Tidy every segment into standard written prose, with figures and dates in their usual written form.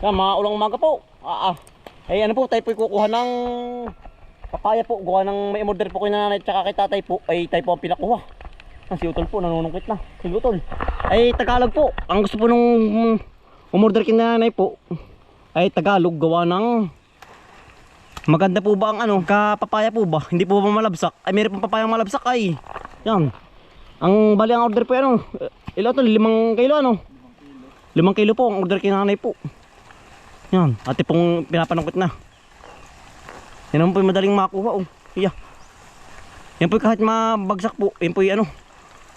Yan, mga ulang umaga po. Ay ano po, tayo po kukuha ng papaya po. Gawa ng may order po kay nanay at saka kay tatay po. Ay tayo po ang pinakuha. Si Utol po, nanunungkit na. Si Utol. Ay Tagalog po. Ang gusto po nung umorder kay nanay po ay Tagalog. Gawa ng maganda po ba ang ano, kapapaya po ba? Hindi po ba malabsak? Ay meron pong papayang malabsak ay. Yan. Ang bali ang order po ano. Ilo to, 5 kilo ano? 5 kilo po ang order kay nanay po. Yan, ate pong pinapanungkit na. Yan naman po yung madaling makuha oh. Yeah. Yan po kahit mabagsak po. Yan po yung ano,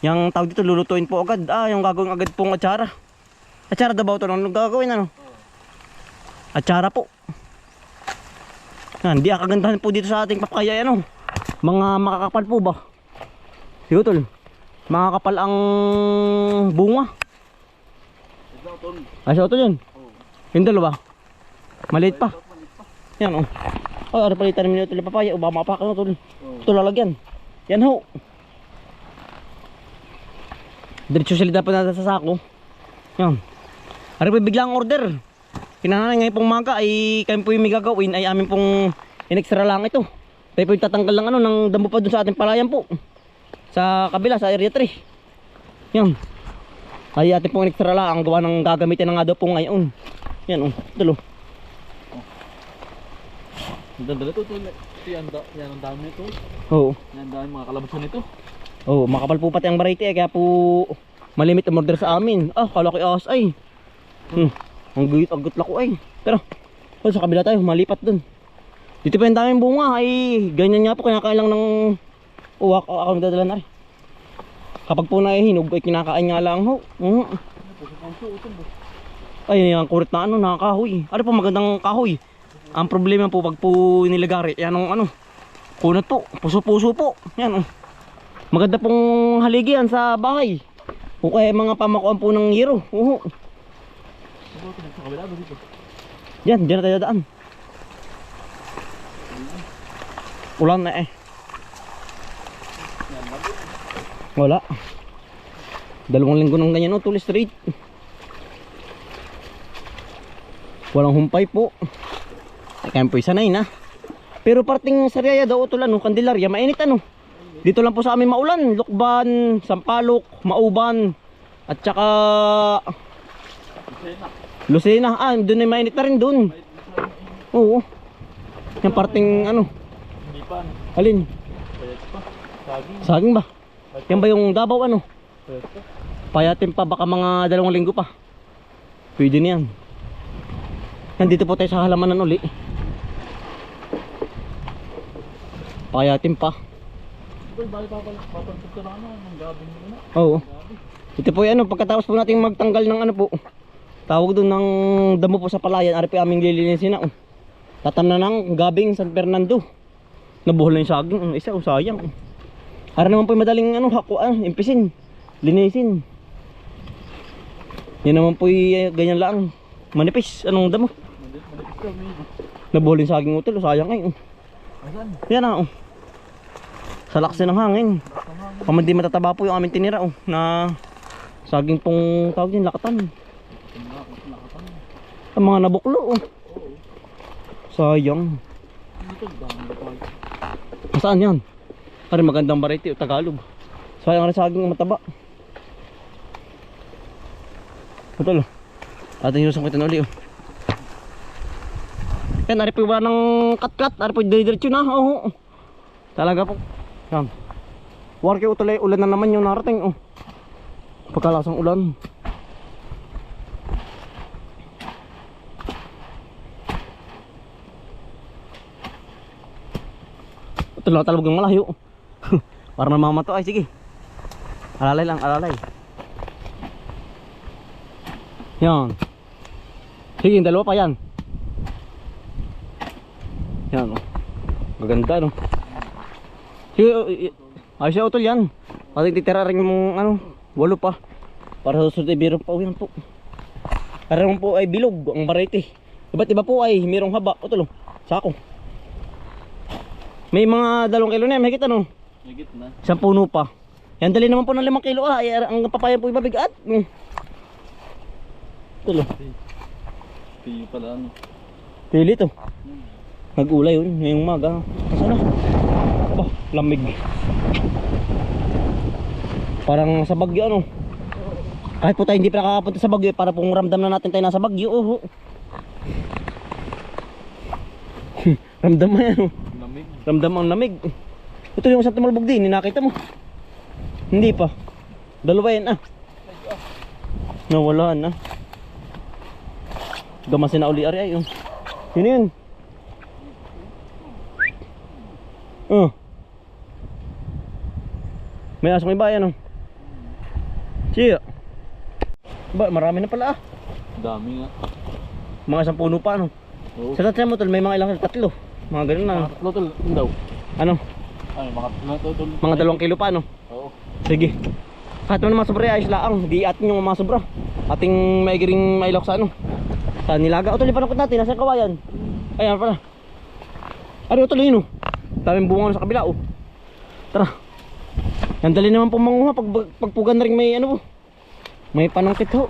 yung tawag dito lulutuin po agad. Yung gagawin agad pong atsara. Atsara daw ba ito? Anong gagawin ano? Atsara po. Yan, di kagandahan po dito sa ating papaya ano. Mga makakapal po ba? Sige tol. Makakapal ang bunga. Ay, sa ito yun? Yung dalawa? Maliit pa. Yan oh. Ano palitan namin ito papaya. O ba mapakan ito. Ito lalagyan. Yan ho. Diretso sila dapat natin sa sako. Yan. Ano po biglang order. Kinananay ngayon pong maga ay kami po yung may gagawin ay amin pong in-extra lang ito. Tayo po yung tatanggal ng ano ng damo pa dun sa ating palayan po. Sa kabila sa area 3. Yan. Ay ating pong in-extra lang ang gawa ng gagamitin na nga daw po ngayon. Yan oh. Tulo. Dala to yan ang dami nito. Oo. Yan dami mga kalabasan nito. Oo, makapal po pati ang variety kaya po malimit ang order sa amin. Kala ko ahas ay. Ang guyot-agot lako ay. Pero sa kabila tayo, malipat dun. Dito pa yung daming bunga ay ganyan nga po kinakain lang ng uwak ako nadadala na rin. Kapag po nahihinog ay kinakain nga lang ho. Ay yung kurit na ano, nakakahoy. Ano po magandang kahoy. Ang problema po pag po nilagari, yan ang ano, kunat po, puso-puso po. Yan oh. Maganda pong haligian sa bahay. O kaya mga pamakuan po ng yero. Diyan na tayo daan. Ulan na eh. Wala. 2 linggo ng ganyan tulis straight. Walang humpay po. Kaya po sanay na. Pero parting Sariaya daw utol ano, Candelaria, mainit ano. Dito lang po sa amin maulan, Lukban, Sampaloc, Mauban at saka Lucena. Doon ay mainit na rin doon. Oo. Yung parting ano. Alin? Saging ba? Yan ba yung Davao ano? Payatin pa baka mga 2 linggo pa. Pwede niyan. Yan dito po tayo sa halamanan uli. Payatin pa. Oo. Ito po yan, pagkatapos po natin magtanggal ng ano po, tawag doon ng damo po sa palayan, ari po aming lilinisin na. Tatamnan ng gabing San Fernando. Nabuhol na yung saging, isa sayang. Ara naman po yung madaling ano, hakuan, impisin, linisin. Yan naman po yung ganyan lang, manipis, anong damo. Nabuhol yung saging utol, sayang ay. Yan na sa lakas ng hangin. Kung hindi matataba po yung aming tinira na saging pong tawag din lakatan. Ang mga nabuklo sayang. Saan yan? Pare magandang variety Tagalog. Sayang rin saging mataba. Betul. Ating hinusan ko ito na uli Yan, ari po wala ng kat-kat. Ari po diretso na. Talaga po. Yan. War kayo utulay, ulan na naman yung narating pagkalasang ulan. Ito lang talabog ng malayo. Para namamato ay sige. Alalay lang, alalay. Yan. Sige, 2 pa yan. Yan Maganda no. Sige, ayos siya utol yan. Pati titira rin mong ano, 8 pa. Para sa susunod ay biro pa yan po. Para naman po ay bilog ang variety. Iba't iba po ay mayroong haba utol sako. May mga 2 kilo na, mahigit ano? Mahigit na. 1 puno pa. Yan dali naman po ng 5 kilo ay ang papaya po ay mabigat. Tulo. Piyo pala ano. Pili to. Nag-ulay yun, ngayong umaga. Asa na? Oh, lamig. Parang sa Bagyo ano. Kahit po tayo hindi pa nakakapunta sa Bagyo, para pong ramdam na natin tayo nasa Bagyo. Oh. Ramdam mo yan oh. Lamig. Ramdam ang lamig. Ito yung isang tumalbog din, nakita mo. Hindi pa. Dalawa yan ah. Nawala na. Gamasin na uli ari ay. Sino yun? Oh. May asong iba yan oh. Siya. Ba, marami na pala ah. Dami nga. Mga isang puno pa ano. Oo. Sa tatlo mo tol, may mga ilang tatlo. Mga ganun na. Mga tatlo tol. Yun daw. Ano? Ay, mga tatlo tol. Mga 2 kilo pa ano. Oo. Sige. Kahit naman mga sobra ayos laang. Di atin yung mga sobra. Ating maigiring mailok sa ano. Sa nilaga. O tol, yung panakot natin. Nasa kawayan. Ayan pala. Ano tol yun oh. Daming bunga sa kabila oh. Tara. Yan dali naman pong manguha pagpugan na rin may ano po. May panangkit ho.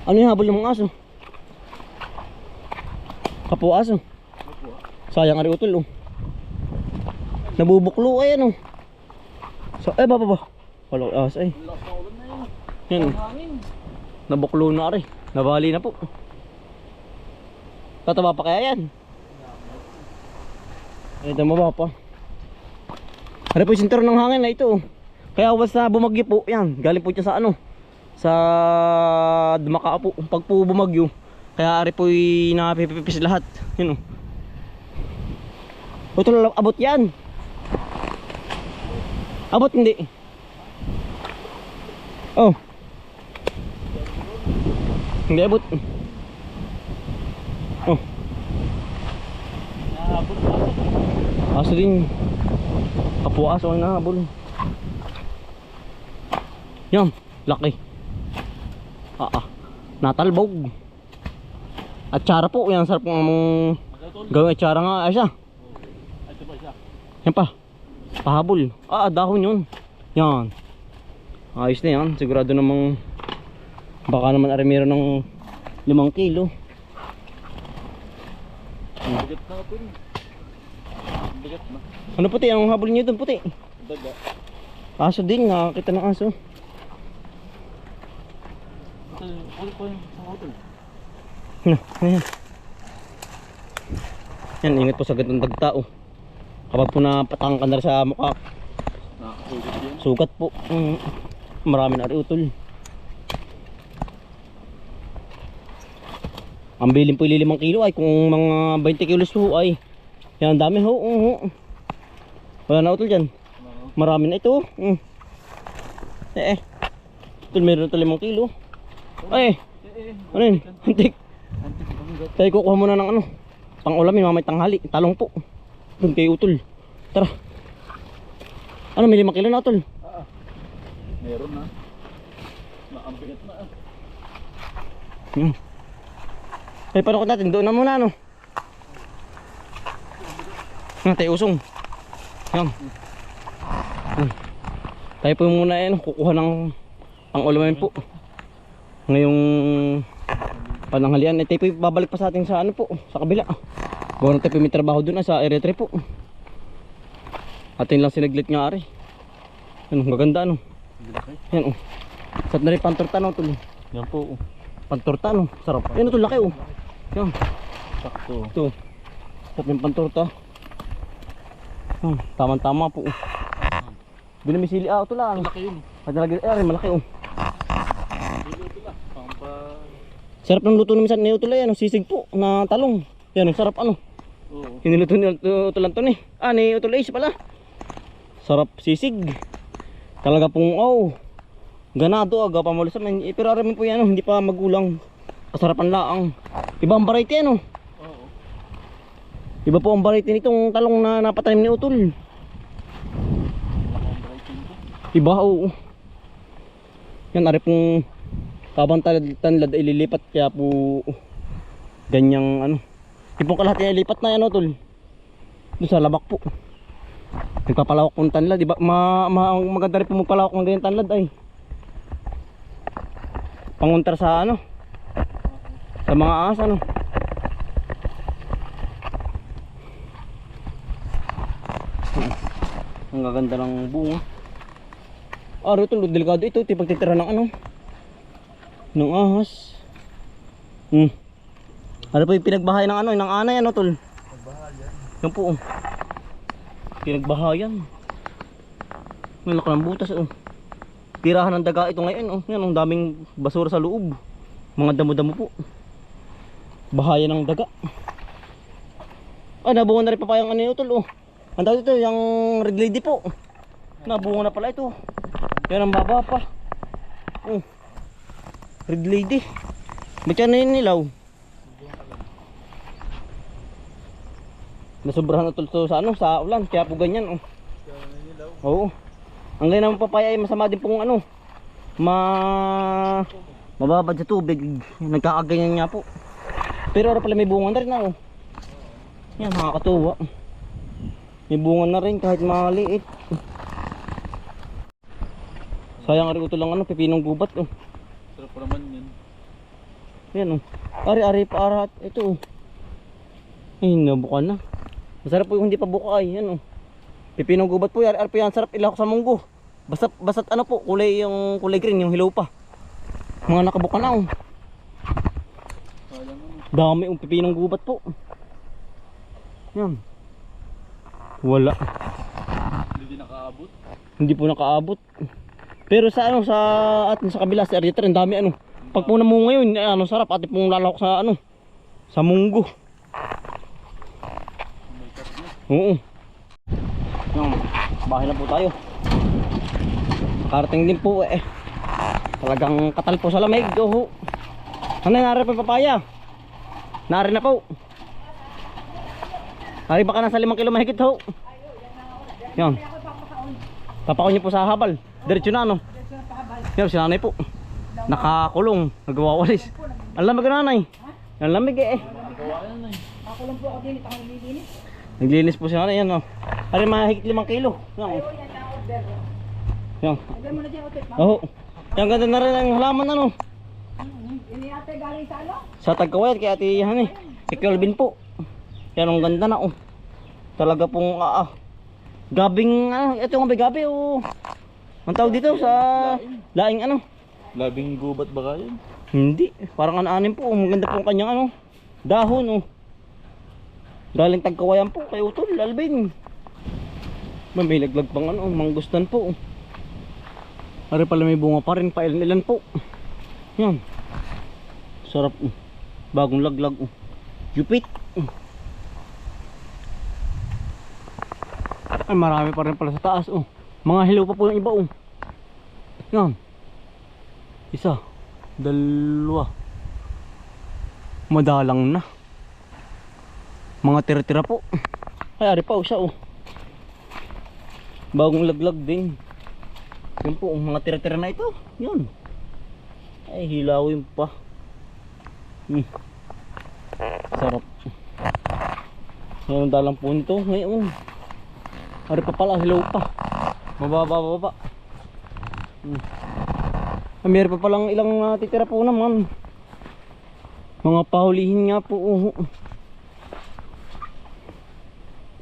Ano yung habol ng mga aso? Kapo aso. Sayang ari utol oh. Nabubuklo ay ano. So, baba. Walang aso ay. Lakas na ulan na yun. Yan. Hangin. Nabuklo na ari. Nabali na po. Tataba pa kaya yan? Ito mo ba pa? Ano po yung sintero ng hangin na ito. Kaya basta bumagyo po yan. Galing po dyan sa ano. Sa Dumaka po. Pag po bumagyo. Kaya ari po yung napipipis lahat. Yun o. Ito abot yan. Abot hindi. Oh. Hindi abot. Oh. Nahabol na. Aso din. Kapwa aso ang nahabol. Yan, laki. Natalbog. Atsara po, yan sarap ng gawing atsara nga. Ay siya. Ay, ito pa isa. Yan pa. Pahabol. Dahon yun. Yan. Ayos na yan. Sigurado namang baka naman arimero ng 5 kilo. Bigat na ito. Bigat na. Ano puti? Anong habol niyo doon puti? Daga. Aso din, nakakita ng aso. Ito, ulit ko yung sa hotel. Ayan. Yan, ingat po sa gandang dagtao. Kapag po napatang ka na rin sa mukha, Nakakasugat yun. sugat po. Marami na rin utol. Ang bilin po yung 5 kilo ay kung mga 20 kilos po ay yan, ang dami ho. Wala na utol dyan. Marami na ito. Utol, meron ito 5 kilo. Ay, ano yun? Antik. Tayo kukuha muna ng ano, pang ulamin mamay tanghali. Talong po. Doon kay utol. Tara. Ano, may 5 kilo na utol? Meron na. Nakambigat na. Ay, paano ko natin? Doon na muna, ano? Tayo usong. Yan. Tayo po muna, kukuha ng pang-ulamin po. Ngayong pananghalian. Tayo po babalik pa sa atin sa ano po, sa kabila. Gawa na tayo po may trabaho doon sa area 3 po. Atin lang sinaglit nga ari. Ano, gaganda ano. Yan oh. Sarap na rin pantorta no tuloy. Yan po. Pantorta no, sarap. Yan ito laki oh. Yan. Sakto. Ito. Sarap yung pantorta. Tama-tama po. Binamisili ito lang. Laki yun. At talaga ay malaki oh. Ito lang. Pampa. Sarap ng luto namin sa niyo tuloy ano, sisig po na talong. Yan, sarap ano. Oo. Hiniluto ni Utulan to ni. Ni Utulay pala. Sarap sisig. Talaga pong ganado aga pamalusan. Pero aramin po yan hindi pa magulang. Kasarapan laang. Iba ang variety ano. Oo. Iba po ang variety nitong talong na napatanim ni Utul. Iba oo. Yan ari pong kabang tanlad ay lilipat kaya po ganyang ano. Ipong kalahati ay lipat na yan Utul. Doon sa labak po. Nagpapalawak kong tanlad, diba? Maganda rin po magpalawak ng ganyan tanlad ay. Pangunter sa ano? Sa mga ahas ano? Ang gaganda ng bunga. Ah, ito, delikado ito. Ito pagtitira ng ano? Ng ahas. Ano po yung pinagbahay ng ano? Ng anay ano tol? Nagbahayan. Yan po. Pinagbahayan. May laki ng butas oh. Tirahan ng daga ito ngayon oh. Yan ang daming basura sa loob. Mga damo-damo po. Bahayan ng daga. Ah, nabunga na rin papayang ano yun tol oh. Ang tawag ito, yung red lady po. Nabunga na pala ito. Yan ang baba pa. Oh. Red lady. Ba't yan na yun nilaw? Nasobrahan na tol sa ano, sa ulan. Kaya po ganyan oh. Oo. Ang ganyan naman papaya ay masama din pong ano. Mababad sa tubig. Nagkakaganyan nga po. Pero ara pala may bunga na rin oh. Yan, nakakatuwa. May bunga na rin kahit maliit. Sayang rin ito lang ano, pipinong gubat oh. Sarap pa naman yan. Yan oh. Ari-ari pa arat. Ito oh. Ay, nabuka na. Masarap po yung hindi pa buka ay. Yan oh. Pipinong gubat po. Ari-ari pa yan. Sarap ilahok sa munggo. Basta't ano po, kulay yung kulay green, yung hilaw pa. Mga nakabuka na oh. Sayang ano. Dami yung pipinong gubat po. Yan. Wala. Hindi nakaabot. Hindi po nakaabot. Pero sa ano, sa atin sa kabila sa area 3, ang dami ano. Pag po namunga yun, ano sarap atin pong lalawak sa ano, sa munggo. May cut na. Oo. Yung bahay na po tayo. Nakarating din po eh. Talagang katal po sa lamig. Oh. Ano nari pa papaya? Nari na po. Nari baka nasa 5 kilo mahigit ho. Yan. Tapakon niyo po sa habal. Diretso na ano. Yan si nanay po. Nakakulong. Nagwawalis. Ang lamig na nanay. Ang lamig eh. Nagawa yan eh. Ako lang po ako din, ito ang nililinis. Naglinis po si nanay yan oh. Ari mahigit 5 kilo. Yan. Ayaw yan na order. Yan. Lagyan mo na dyan, Otet. Oo. Yan ganda na rin ang halaman ano. Yan yung ate galing sa ano? Sa Tagkawayat kay Ate Hani. Si Kelvin po. Yan ang ganda na oh. Talaga pong gabing ito yung gabi oh. Ang tawag dito sa laing ano? Labing gubat ba kayo? Hindi, parang ano-anin po. Maganda po ang kanyang ano, dahon oh. Galing Tagkawayan po kay Utol, Alvin. May laglag pang ano, manggustan po. Ari pala may bunga pa rin, pa ilan po. Yan. Sarap. Bagong laglag. Yupit. Ay, marami pa rin pala sa taas. Mga hilaw pa po yung iba. Yan. Isa. Dalawa. Madalang na. Mga tira-tira po. Ay, ari pa siya. Bagong laglag din. Yan po, mga tira-tira na ito. Yan. Ay, hilawin pa. Sarap. Yan ang dalang po nito ngayon. Ari pa pala, hilaw pa. Mababa. Meron pa palang ilang titira po naman. Mga pahulihin nga po.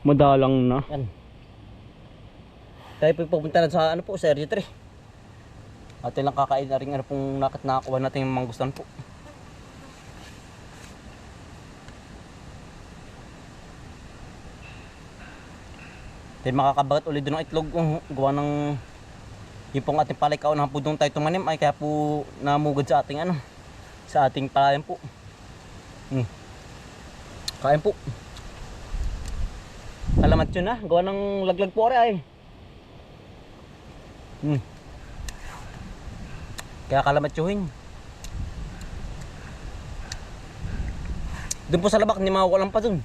Madalang na. Yan. Tayo po pupunta na sa ano po, sa area 3. Atin lang kakain na rin ano pong nakakuha natin yung mangustan po. Tayo makakabagat ulit doon ng itlog. Gawa ng yung pong ating palikaw na po doon tayo tumanim ay kaya po namugad sa ating ano, sa ating palayan po. Kain po. Salamat yun na, gawa ng laglag po ay. Kaya kalamatyuhin. Doon po sa labak, hindi makukulang pa doon.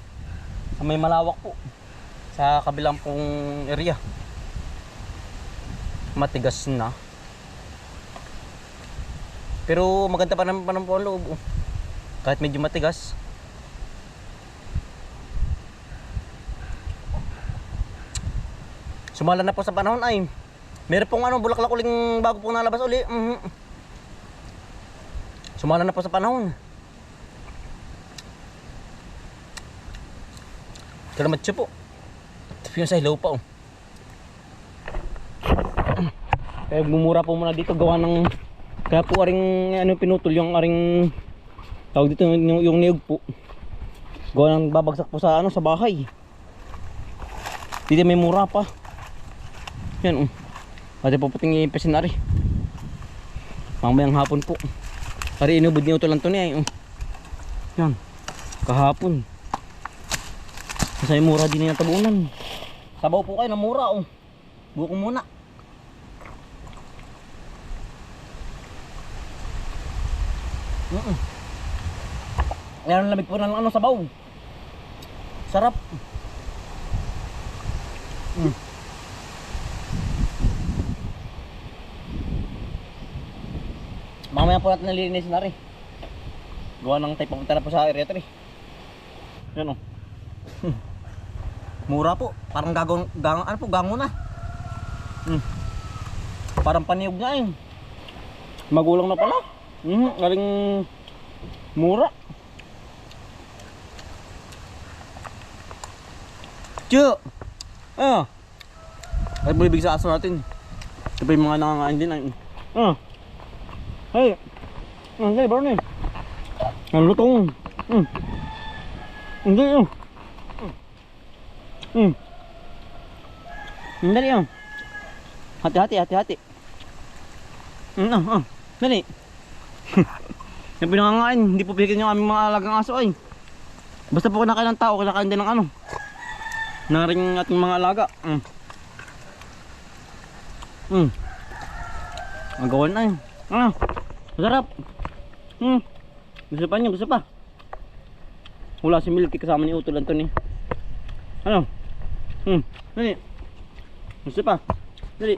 Sa may malawak po. Sa kabilang pong area. Matigas na. Pero maganda pa naman po ang loob. Kahit medyo matigas. Sumala na po sa panahon ay meron pong ano, bulaklak uling bago pong nalabas uli. Sumala na po sa panahon. Salamat siya po. Yung sa hilaw pa oh. Kaya bumura po muna dito gawa ng kaya po aring ano pinutol yung aring tawag dito yung niyog po. Gawa ng babagsak po sa ano sa bahay. Dito may mura pa. Yan oh. Pati po puting ipesin na rin. Mamayang hapon po. Ari inubod niyo utolan to niya oh. Yan. Kahapon. Kasi mura din yung tabunan. Sabaw po kayo na mura oh. Buko muna. Ayan ang lamig po ng ano sabaw. Sarap. Mamaya po natin nalilinis na rin. Gawa ng tayo papunta na po sa area 3. Yan oh. Mura po, parang ano po, gango na. Parang paniyog nga eh. Magulang na pala. Galing mura. Tiyo! Ay bulibig sa aso natin. Ito pa yung mga nangangain din. Hey! Hindi, Barney. Ang lutong. Hindi yun. Dali yun. Hati-hati. Dali. Yung pinangangain, hindi po pikin yung aming mga alagang aso ay. Basta po kinakain ng tao, kinakain din ng ano. Naring ating mga alaga. Ang gawan na yun. Masarap. Gusto pa. Wala si Milky kasama ni Utol Anthony. Ano? Dali. Gusto pa. Dali.